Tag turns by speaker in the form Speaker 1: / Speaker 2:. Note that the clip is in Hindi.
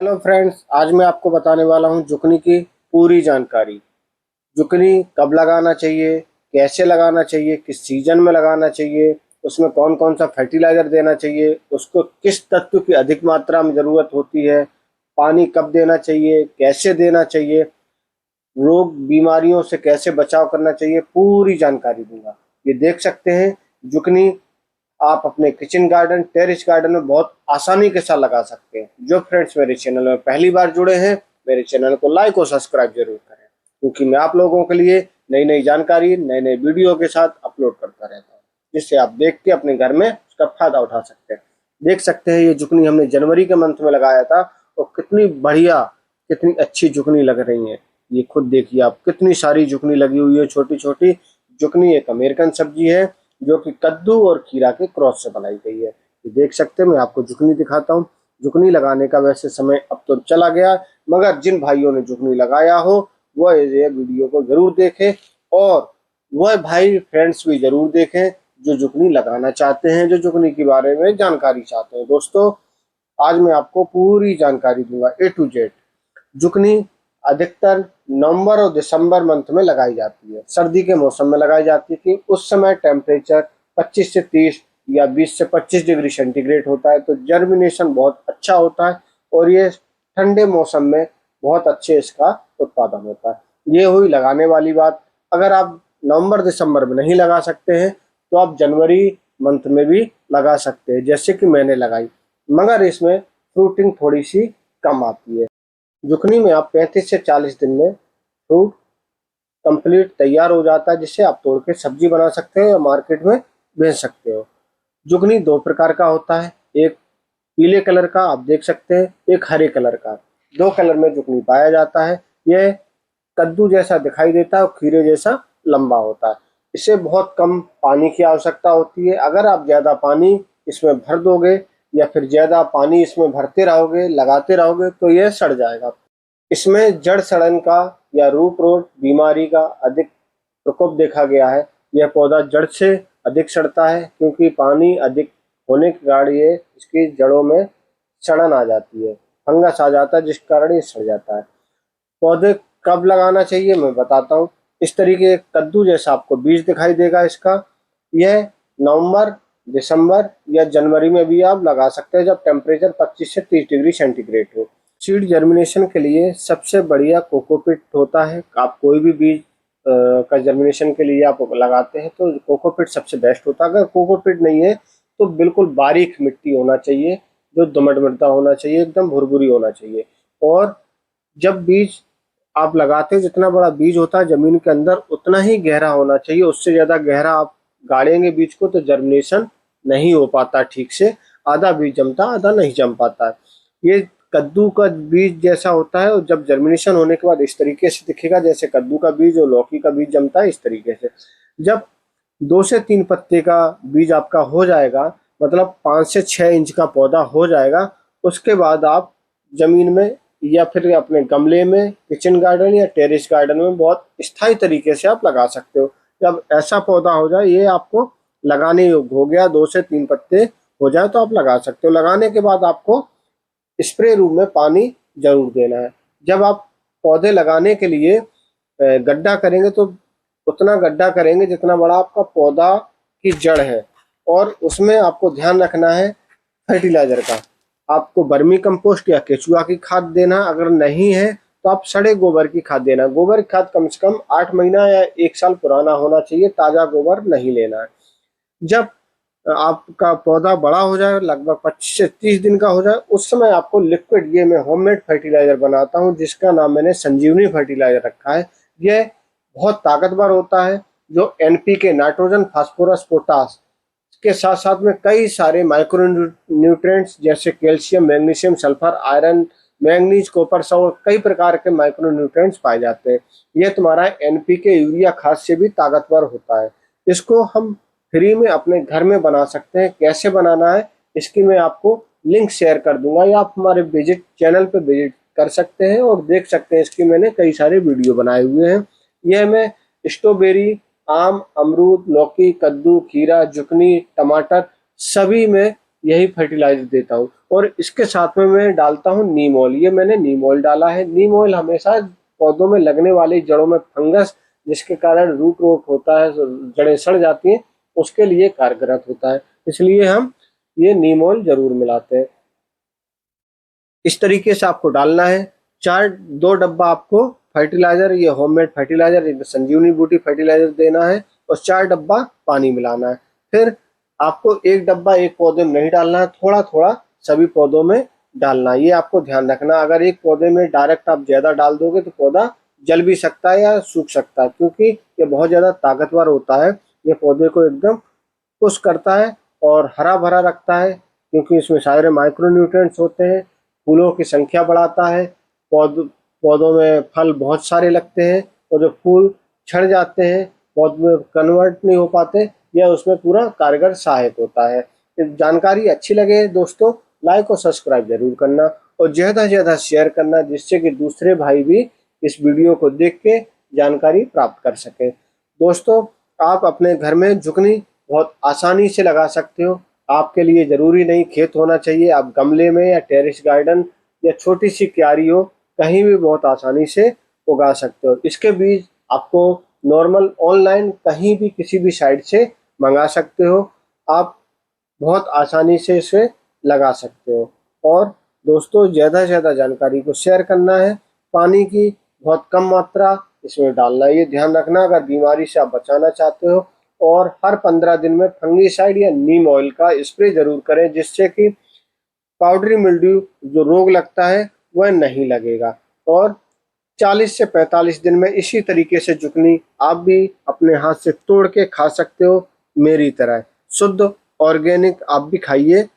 Speaker 1: हेलो फ्रेंड्स, आज मैं आपको बताने वाला हूँ जुकनी की पूरी जानकारी। जुकनी कब लगाना चाहिए, कैसे लगाना चाहिए, किस सीजन में लगाना चाहिए, उसमें कौन कौन सा फर्टिलाइजर देना चाहिए, उसको किस तत्व की अधिक मात्रा में ज़रूरत होती है, पानी कब देना चाहिए, कैसे देना चाहिए, रोग बीमारियों से कैसे बचाव करना चाहिए, पूरी जानकारी दूंगा। ये देख सकते हैं जुकनी आप अपने किचन गार्डन, टेरेस गार्डन में बहुत आसानी के साथ लगा सकते हैं। जो फ्रेंड्स मेरे चैनल में पहली बार जुड़े हैं, मेरे चैनल को लाइक और सब्सक्राइब जरूर करें, क्योंकि मैं आप लोगों के लिए नई नई जानकारी, नए नए वीडियो के साथ अपलोड करता रहता हूँ, जिससे आप देख के अपने घर में उसका फायदा उठा सकते हैं। देख सकते हैं ये जुकनी हमने जनवरी के मंथ में लगाया था और कितनी बढ़िया, कितनी अच्छी जुकनी लग रही है। ये खुद देखिए आप, कितनी सारी जुकनी लगी हुई है। छोटी छोटी जुकनी एक अमेरिकन सब्जी है जो कि कद्दू और खीरा के क्रॉस से बनाई गई है। ये देख सकते हैं, मैं आपको जुकनी दिखाता हूँ। जुकनी लगाने का वैसे समय अब तो चला गया, मगर जिन भाइयों ने जुकनी लगाया हो वह ये वीडियो को जरूर देखें, और वह भाई फ्रेंड्स भी जरूर देखें जो जुकनी लगाना चाहते हैं, जो जुकनी के बारे में जानकारी चाहते हैं। दोस्तों, आज मैं आपको पूरी जानकारी दूंगा A to Z। जुकनी अधिकतर नवंबर और दिसंबर मंथ में लगाई जाती है, सर्दी के मौसम में लगाई जाती थी। उस समय टेम्परेचर 25 से 30 या 20 से 25 डिग्री सेंटीग्रेड होता है, तो जर्मिनेशन बहुत अच्छा होता है और ये ठंडे मौसम में बहुत अच्छे इसका उत्पादन होता है। ये हुई लगाने वाली बात। अगर आप नवंबर दिसंबर में नहीं लगा सकते हैं तो आप जनवरी मंथ में भी लगा सकते हैं, जैसे कि मैंने लगाई, मगर इसमें फ्रूटिंग थोड़ी सी कम आती है। जुकनी में आप 35 से 40 दिन में फ्रूट कंप्लीट तैयार हो जाता है, जिससे आप तोड़ के सब्जी बना सकते हैं या मार्केट में बेच सकते हो। जुगनी दो प्रकार का होता है, एक पीले कलर का आप देख सकते हैं, एक हरे कलर का। दो कलर में जुगनी पाया जाता है। यह कद्दू जैसा दिखाई देता है और खीरे जैसा लंबा होता है। इसे बहुत कम पानी की आवश्यकता होती है। अगर आप ज्यादा पानी इसमें भर दोगे या फिर ज्यादा पानी इसमें भरते रहोगे, लगाते रहोगे, तो यह सड़ जाएगा। इसमें जड़ सड़न का या रूट रोट बीमारी का अधिक प्रकोप देखा गया है। यह पौधा जड़ से अधिक सड़ता है, क्योंकि पानी अधिक होने के कारण ये इसकी जड़ों में सड़न आ जाती है, फंगस आ जाता है, जिस कारण ये सड़ जाता है। पौधे कब लगाना चाहिए मैं बताता हूँ। इस तरीके कद्दू जैसा आपको बीज दिखाई देगा इसका। यह नवंबर, दिसंबर या जनवरी में भी आप लगा सकते हैं, जब टेम्परेचर 25 से 30 डिग्री सेंटीग्रेड हो। सीड जर्मिनेशन के लिए सबसे बढ़िया कोकोपीट होता है। आप कोई भी बीज का जर्मिनेशन के लिए आप लगाते हैं तो कोकोपीट सबसे बेस्ट होता है। अगर कोकोपीट नहीं है तो बिल्कुल बारीक मिट्टी होना चाहिए, जो दोमट मृदा होना चाहिए, एकदम भुरभुरी होना चाहिए। और जब बीज आप लगाते हैं, जितना बड़ा बीज होता है जमीन के अंदर उतना ही गहरा होना चाहिए। उससे ज्यादा गहरा आप गाड़ेंगे बीज को तो जर्मिनेशन नहीं हो पाता ठीक से। आधा बीज जमता, आधा नहीं जम पाता है। ये कद्दू का बीज जैसा होता है, और जब जर्मिनेशन होने के बाद इस तरीके से दिखेगा, जैसे कद्दू का बीज और लौकी का बीज जमता है, इस तरीके से। जब 2 से 3 पत्ते का बीज आपका हो जाएगा, मतलब 5 से 6 इंच का पौधा हो जाएगा, उसके बाद आप जमीन में या फिर अपने गमले में, किचन गार्डन या टेरेस गार्डन में बहुत स्थायी तरीके से आप लगा सकते हो। जब ऐसा पौधा हो जाए, ये आपको लगाने योग्य हो गया, 2 से 3 पत्ते हो जाए, तो आप लगा सकते हो। लगाने के बाद आपको स्प्रे रूम में पानी जरूर देना है। जब आप पौधे लगाने के लिए गड्ढा करेंगे तो उतना गड्ढा करेंगे जितना बड़ा आपका पौधा की जड़ है, और उसमें आपको ध्यान रखना है फर्टिलाइजर का। आपको वर्मी कंपोस्ट या केचुआ की खाद देना, अगर नहीं है तो आप सड़े गोबर की खाद देना। गोबर की खाद कम से कम 8 महीना या 1 साल पुराना होना चाहिए, ताजा गोबर नहीं लेना है। जब आपका पौधा बड़ा हो जाए, लगभग 25 से 30 दिन का हो जाए, उस समय आपको लिक्विड, ये मैं होममेड फर्टिलाइजर बनाता हूँ जिसका नाम मैंने संजीवनी फर्टिलाइजर रखा है। यह बहुत ताकतवर होता है, जो NPK, नाइट्रोजन, फास्फोरस, पोटास के साथ साथ में कई सारे माइक्रो न्यूट्रिएंट्स जैसे calcium, magnesium, sulphur, iron, manganese, copper, और कई प्रकार के माइक्रो न्यूट्रिएंट्स पाए जाते हैं। यह तुम्हारा NPK यूरिया खाद से भी ताकतवर होता है। इसको हम फ्री में अपने घर में बना सकते हैं। कैसे बनाना है इसकी मैं आपको लिंक शेयर कर दूंगा, या आप हमारे चैनल पे विजिट कर सकते हैं और देख सकते हैं। इसकी मैंने कई सारे वीडियो बनाए हुए हैं। यह मैं स्ट्रॉबेरी, आम, अमरूद, लौकी, कद्दू, खीरा, जुकनी, टमाटर सभी में यही फर्टिलाइजर देता हूँ। और इसके साथ में मैं डालता हूँ नीम ऑयल। ये मैंने नीम ऑयल डाला है। नीम ऑयल हमेशा पौधों में लगने वाली जड़ों में फंगस जिसके कारण रूट रोट होता है, जड़ें सड़ जाती हैं, उसके लिए कारगर होता है। इसलिए हम ये नीम ऑयल जरूर मिलाते हैं। इस तरीके से आपको डालना है। 2 डब्बा आपको फर्टिलाइजर, ये होममेड फर्टिलाइजर संजीवनी बूटी फर्टिलाइजर देना है और 4 डब्बा पानी मिलाना है। फिर आपको 1 डब्बा एक पौधे में नहीं डालना है, थोड़ा थोड़ा सभी पौधों में डालना है। ये आपको ध्यान रखना। अगर एक पौधे में डायरेक्ट आप ज्यादा डाल दोगे तो पौधा जल भी सकता है या सूख सकता है, क्योंकि ये बहुत ज्यादा ताकतवर होता है। ये पौधे को एकदम पुश करता है और हरा भरा रखता है, क्योंकि इसमें सारे माइक्रो न्यूट्रिएंट्स होते हैं। फूलों की संख्या बढ़ाता है। पौधों में फल बहुत सारे लगते हैं और जो फूल झड़ जाते हैं, पौधों में कन्वर्ट नहीं हो पाते, यह उसमें पूरा कारगर सहायक होता है। जानकारी अच्छी लगे दोस्तों, लाइक और सब्सक्राइब जरूर करना और ज़्यादा से ज़्यादा शेयर करना, जिससे कि दूसरे भाई भी इस वीडियो को देख के जानकारी प्राप्त कर सकें। दोस्तों, आप अपने घर में जुकनी बहुत आसानी से लगा सकते हो। आपके लिए ज़रूरी नहीं खेत होना चाहिए, आप गमले में या टेरेस गार्डन या छोटी सी क्यारी हो, कहीं भी बहुत आसानी से उगा सकते हो। इसके बीज आपको नॉर्मल ऑनलाइन कहीं भी किसी भी साइट से मंगा सकते हो। आप बहुत आसानी से इसे लगा सकते हो। और दोस्तों, ज़्यादा से ज़्यादा जानकारी को शेयर करना है। पानी की बहुत कम मात्रा इसमें डालना है, ये ध्यान रखना अगर बीमारी से आप बचाना चाहते हो। और हर 15 दिन में फंगीसाइड या नीम ऑयल का स्प्रे जरूर करें, जिससे कि पाउडरी मिल्ड्यू जो रोग लगता है वह नहीं लगेगा। और 40 से 45 दिन में इसी तरीके से जुकनी आप भी अपने हाथ से तोड़ के खा सकते हो, मेरी तरह शुद्ध ऑर्गेनिक आप भी खाइए।